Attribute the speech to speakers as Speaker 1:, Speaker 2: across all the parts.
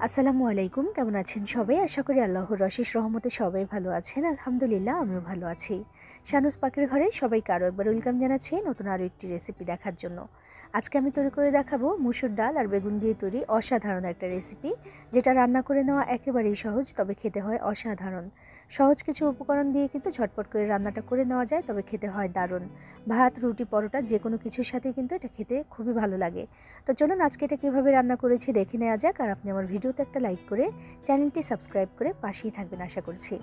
Speaker 1: আসসালামু আলাইকুম, কেমন আছেন সবাই? আশা করি আল্লাহর অশেষ রহমতে সবাই ভালো আছেন। আলহামদুলিল্লাহ, আমিও ভালো আছি। শানুস পাখির ঘরে সবাইকে আরও একবার ওয়েলকাম জানাচ্ছি নতুন আরও একটি রেসিপি দেখার জন্য। আজকে আমি তৈরি করে দেখাবো মুসুর ডাল আর বেগুন দিয়ে তৈরি অসাধারণ একটা রেসিপি, যেটা রান্না করে নেওয়া একেবারেই সহজ, তবে খেতে হয় অসাধারণ। সহজ কিছু উপকরণ দিয়ে কিন্তু ঝটপট করে রান্নাটা করে নেওয়া যায়, তবে খেতে হয় দারুণ। ভাত, রুটি, পরোটা যে কোনো কিছুর সাথে কিন্তু এটা খেতে খুবই ভালো লাগে। তো চলুন আজকে এটা কীভাবে রান্না করেছি দেখে নেওয়া যাক। আর আপনি আমার ভিডিওতে একটা লাইক করে চ্যানেলটি সাবস্ক্রাইব করে পাশেই থাকবেন আশা করছি।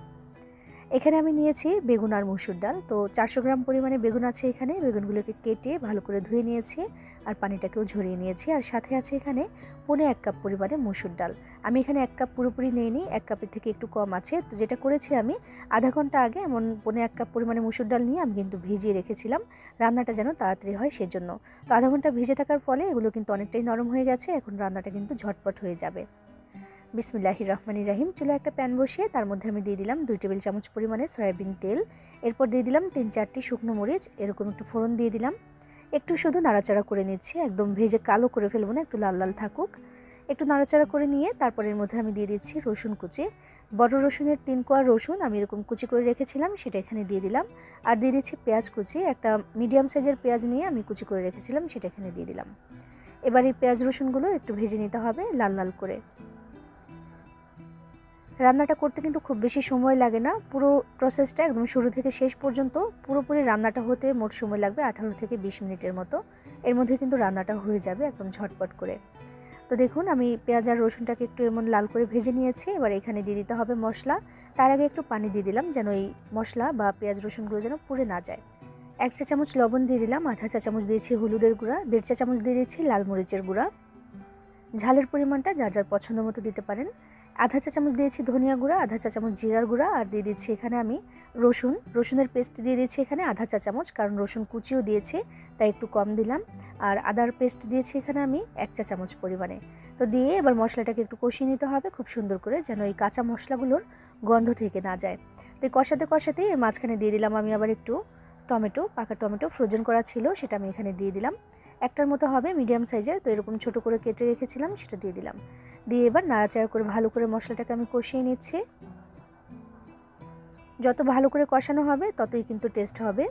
Speaker 1: এখানে আমি নিয়েছি বেগুন আর মুসুর ডাল। তো 400 গ্রাম পরিমাণে বেগুন আছে এখানে। বেগুনগুলোকে কেটে ভালো করে ধুয়ে নিয়েছি আর পানিটাকেও ঝরিয়ে নিয়েছি। আর সাথে আছে এখানে 1.5 কাপ পরিমাণে মুসুর ডাল। আমি এখানে 1 কাপ পুরোপুরি নিইনি, 1 কাপের থেকে একটু কম আছে। তো যেটা করেছি আমি আধা ঘন্টা আগে এমন 1.5 কাপ পরিমাণে মুসুর ডাল নিয়ে আমি কিন্তু ভিজিয়ে রেখেছিলাম, রান্নাটা যেন তাড়াতাড়ি হয় সেজন্য। তো আধা ঘন্টা ভিজে থাকার ফলে এগুলো কিন্তু অনেকটাই নরম হয়ে গেছে। এখন রান্নাটা কিন্তু ঝটপট হয়ে যাবে। বিসমিল্লাহির রহমানির রহিম। চুলায় একটা প্যান বসিয়ে তার মধ্যে আমি দিয়ে দিলাম 2 টেবিল চামচ পরিমাণে সয়াবিন তেল। এরপর দিয়ে দিলাম 3-4টি শুকনো মরিচ, এরকম একটু ফোড়ন দিয়ে দিলাম। একটু শুধু নাড়াচাড়া করে নিচ্ছি, একদম ভেজে কালো করে ফেলবো না, একটু লাল লাল থাকুক। একটু নাড়াচাড়া করে নিয়ে তারপর এর মধ্যে আমি দিয়ে দিচ্ছি রসুন কুচি। বড় রসুনের 3 কোয়া রসুন আমি এরকম কুচি করে রেখেছিলাম, সেটা এখানে দিয়ে দিলাম। আর দিয়ে দিচ্ছি পেঁয়াজ কুচি, একটা মিডিয়াম সাইজের পেঁয়াজ নিয়ে আমি কুচি করে রেখেছিলাম, সেটা এখানে দিয়ে দিলাম। এবার এই পেঁয়াজ রসুনগুলো একটু ভেজে নিতে হবে লাল লাল করে। রান্নাটা করতে কিন্তু খুব বেশি সময় লাগে না, পুরো প্রসেসটা একদম শুরু থেকে শেষ পর্যন্ত পুরোপুরি রান্নাটা হতে মোট সময় লাগবে 18 থেকে 20 মিনিটের মতো। এর মধ্যে কিন্তু রান্নাটা হয়ে যাবে একদম ঝটপট করে। তো দেখুন আমি পেঁয়াজ আর রসুনটাকে একটু এমন লাল করে ভেজে নিয়েছি। এবার এখানে দিয়ে দিতে হবে মশলা। তার আগে একটু পানি দিয়ে দিলাম যেন এই মশলা বা পেঁয়াজ রসুনগুলো যেন পুড়ে না যায়। 1 চা চামচ লবণ দিয়ে দিলাম, আধা চা চামচ দিয়েছি হলুদের গুঁড়া, 1.5 চা চামচ দিয়ে দিচ্ছি লাল মরিচের গুঁড়া। ঝালের পরিমাণটা যার যার পছন্দ মতো দিতে পারেন। আধা চা চামচ দিয়েছি ধনিয়া গুঁড়া, আধা চা চামচ জিরার গুঁড়া, আর দিয়ে দিচ্ছি এখানে আমি রসুনের পেস্ট দিয়ে দিয়েছি এখানে আধা চা চামচ, কারণ রসুন কুচিও দিয়েছি তাই একটু কম দিলাম। আর আদার পেস্ট দিয়েছি এখানে আমি 1 চা চামচ পরিমাণে। তো দিয়ে এবার মশলাটাকে একটু কষিয়ে নিতে হবে খুব সুন্দর করে, যেন এই কাঁচা মশলাগুলোর গন্ধ থেকে না যায়। তো কষাতে কষাতেই এর মাঝখানে দিয়ে দিলাম আমি আবার একটু টমেটো, পাকা টমেটো ফ্রোজেন করা ছিল, সেটা আমি এখানে দিয়ে দিলাম। একটার মতো হবে মিডিয়াম সাইজের, তো এরকম ছোট করে কেটে রেখেছিলাম, সেটা দিয়ে দিলাম। দিয়ে এবার নাড়াচাড়া করে ভালো করে মশলাটাকে আমি কষিয়ে নিচ্ছি। যত ভালো করে কষানো হবে ততই কিন্তু টেস্ট হবে।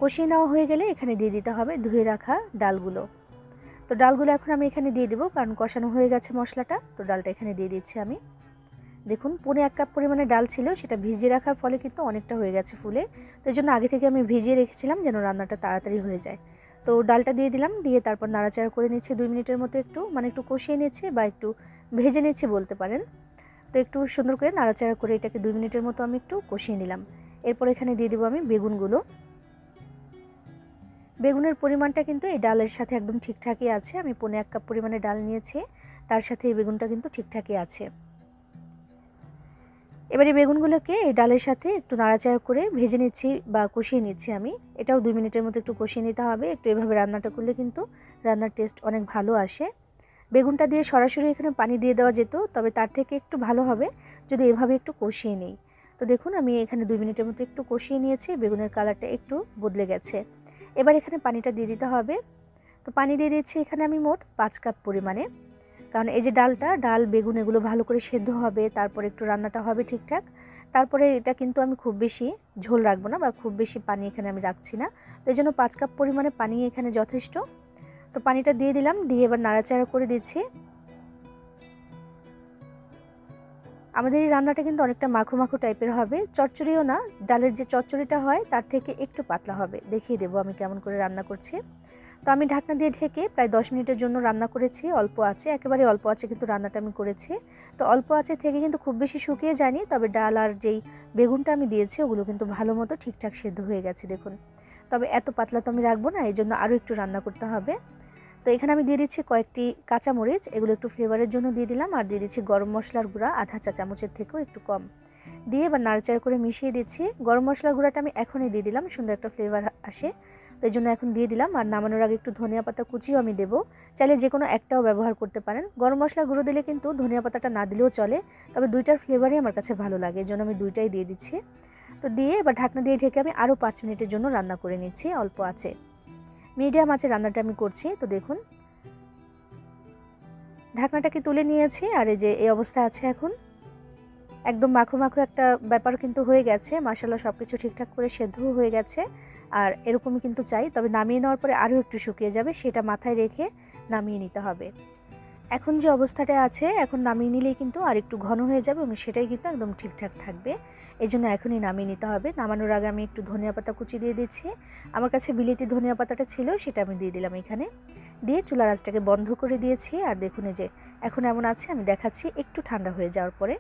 Speaker 1: কষিয়ে নেওয়া হয়ে গেলে এখানে দিয়ে দিতে হবে ধুয়ে রাখা ডালগুলো। তো ডালগুলো এখন আমি এখানে দিয়ে দেবো, কারণ কষানো হয়ে গেছে মশলাটা। তো ডালটা এখানে দিয়ে দিচ্ছি আমি। দেখুন 1.5 কাপ পরিমাণে ডাল ছিল, সেটা ভিজিয়ে রাখার ফলে কিন্তু অনেকটা হয়ে গেছে ফুলে। তো এই জন্য আগে থেকে আমি ভিজিয়ে রেখেছিলাম যেন রান্নাটা তাড়াতাড়ি হয়ে যায়। তো ডালটা দিয়ে দিলাম, দিয়ে তারপর নাড়াচাড়া করে নিচ্ছি 2 মিনিটের মতো, একটু কষিয়ে নিচ্ছি বা একটু ভেজে নিচ্ছি বলতে পারেন। তো একটু সুন্দর করে নাড়াচাড়া করে এটাকে 2 মিনিটের মতো আমি একটু কষিয়ে নিলাম। এরপর এখানে দিয়ে দেবো আমি বেগুনগুলো। বেগুনের পরিমাণটা কিন্তু এই ডালের সাথে একদম ঠিকঠাকই আছে। আমি 1.5 কাপ পরিমাণে ডাল নিয়েছি, তার সাথে এই বেগুনটা কিন্তু ঠিকঠাকই আছে। এবারে বেগুনগুলোকে এই ডালের সাথে একটু নাড়াচাড়া করে ভেজে নিচ্ছি বা কষিয়ে নিচ্ছি আমি। এটাও 2 মিনিটের মতো একটু কষিয়ে নিতে হবে। একটু এভাবে রান্নাটা করলে কিন্তু রান্নার টেস্ট অনেক ভালো আসে। বেগুনটা দিয়ে সরাসরি এখানে পানি দিয়ে দেওয়া যেত, তবে তার থেকে একটু ভালো হবে যদি এভাবে একটু কষিয়ে নিই। তো দেখুন আমি এখানে 2 মিনিটের মতো একটু কষিয়ে নিয়েছি, বেগুনের কালারটা একটু বদলে গেছে। এবার এখানে পানিটা দিয়ে দিতে হবে। তো পানি দিয়ে দিচ্ছি এখানে আমি মোট 5 কাপ পরিমাণে, কারণ এই যে ডাল বেগুন এগুলো ভালো করে সেদ্ধ হবে, তারপর একটু রান্নাটা হবে ঠিকঠাক। তারপরে এটা কিন্তু আমি খুব বেশি ঝোল রাখবো না বা খুব বেশি পানি এখানে আমি রাখছি না। তো এই জন্য 5 কাপ পরিমাণে পানি এখানে যথেষ্ট। তো পানিটা দিয়ে দিলাম, দিয়ে এবার নাড়াচাড়া করে দিচ্ছি। আমাদের এই রান্নাটা কিন্তু অনেকটা মাখো মাখো টাইপের হবে, চচ্চড়িও না, ডালের যে চচ্চড়িটা হয় তার থেকে একটু পাতলা হবে। দেখিয়ে দেবো আমি কেমন করে রান্না করছি। তো আমি ঢাকনা দিয়ে ঢেকে প্রায় 10 মিনিটের জন্য রান্না করেছি অল্প আঁচে, একেবারে অল্প আঁচে কিন্তু রান্নাটা আমি করেছি। তো অল্প আঁচে থেকে কিন্তু খুব বেশি শুকিয়ে যায়নি, তবে ডাল আর যেই বেগুনটা আমি দিয়েছি ওগুলো কিন্তু ভালো মতো ঠিকঠাক সেদ্ধ হয়ে গেছে দেখুন। তবে এত পাতলা তো আমি রাখবো না, এই জন্য আরও একটু রান্না করতে হবে। তো এখানে আমি দিয়ে দিচ্ছি কয়েকটি কাঁচামরিচ, এগুলো একটু ফ্লেভারের জন্য দিয়ে দিলাম। আর দিয়ে দিচ্ছি গরম মশলার গুঁড়া আধা চা চামচের থেকেও একটু কম, দিয়ে এবার নাড়াচাড়া করে মিশিয়ে দিচ্ছি। গরম মশলার গুঁড়াটা আমি এখনই দিয়ে দিলাম, সুন্দর একটা ফ্লেভার আসে, তো এই জন্য এখন দিয়ে দিলাম। আর নামানোর আগে একটু ধনিয়া পাতা কুচিও আমি দেবো, চাইলে যে কোনো একটাও ব্যবহার করতে পারেন। গরম মশলার গুঁড়ো দিলে কিন্তু ধনিয়া পাতাটা না দিলেও চলে, তবে দুইটার ফ্লেভারই আমার কাছে ভালো লাগে, এই জন্য আমি দুইটাই দিয়ে দিচ্ছি। তো দিয়ে এবার ঢাকনা দিয়ে ঢেকে আমি আরও 5 মিনিটের জন্য রান্না করে নিচ্ছি অল্প আছে, মিডিয়াম আছে রান্নাটা আমি করছি। তো দেখুন ঢাকনাটাকে তুলে নিয়েছি আর এই যে এই অবস্থা আছে এখন। একদম মাখো মাখো একটা ব্যাপার কিন্তু হয়ে গেছে, মাশাআল্লাহ সব কিছু ঠিকঠাক করে সেদ্ধও হয়ে গেছে। আর এরকমই কিন্তু চাই, তবে নামিয়ে নেওয়ার পরে আরও একটু শুকিয়ে যাবে, সেটা মাথায় রেখে নামিয়ে নিতে হবে। এখন যে অবস্থাটা আছে, এখন নামিয়ে নিলেই কিন্তু আর একটু ঘন হয়ে যাবে এবং সেটাই কিন্তু একদম ঠিকঠাক থাকবে। এই জন্য এখনই নামিয়ে নিতে হবে। নামানোর আগে আমি একটু ধনিয়া পাতা কুচি দিয়ে দিচ্ছি। আমার কাছে বিলেতি ধনিয়া পাতাটা ছিল, সেটা আমি দিয়ে দিলাম এখানে। দিয়ে চুলার আঁচটাকে বন্ধ করে দিয়েছি। আর দেখুন এই যে এখন এমন আছে, আমি দেখাচ্ছি একটু ঠান্ডা হয়ে যাওয়ার পরে।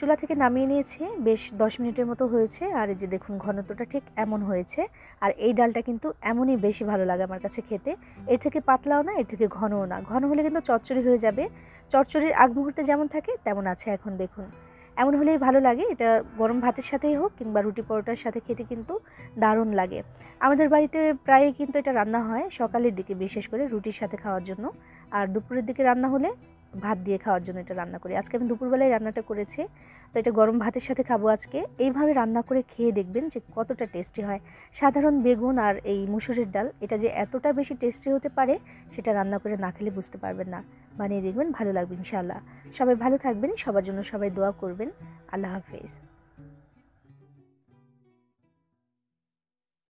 Speaker 1: চুলা থেকে নামিয়ে নিয়েছি, বেশ 10 মিনিটের মতো হয়েছে। আর এই যে দেখুন ঘনত্বটা ঠিক এমন হয়েছে। আর এই ডালটা কিন্তু এমনই বেশি ভালো লাগে আমার কাছে খেতে। এর থেকে পাতলাও না, এর থেকে ঘনও না। ঘন হলে কিন্তু চচ্চড়ি হয়ে যাবে। চচ্চড়ির আগ মুহূর্তে যেমন থাকে তেমন আছে এখন দেখুন। এমন হলেই ভালো লাগে। এটা গরম ভাতের সাথেই হোক কিংবা রুটি পরোটার সাথে খেতে কিন্তু দারুণ লাগে। আমাদের বাড়িতে প্রায়ই কিন্তু এটা রান্না হয় সকালের দিকে, বিশেষ করে রুটির সাথে খাওয়ার জন্য। আর দুপুরের দিকে রান্না হলে ভাত দিয়ে খাওয়ার জন্য এটা রান্না করি। আজকে আমি দুপুরবেলায় রান্নাটা করেছি, তো এটা গরম ভাতের সাথে খাবো আজকে। এইভাবে রান্না করে খেয়ে দেখবেন যে কতটা টেস্টি হয়। সাধারণ বেগুন আর এই মুসুরের ডাল, এটা যে এতটা বেশি টেস্টি হতে পারে সেটা রান্না করে না খেলে বুঝতে পারবেন না। বানিয়ে দেখবেন, ভালো লাগবে ইনশাআল্লাহ। সবাই ভালো থাকবেন, সবার জন্য সবাই দোয়া করবেন। আল্লাহ হাফেজ।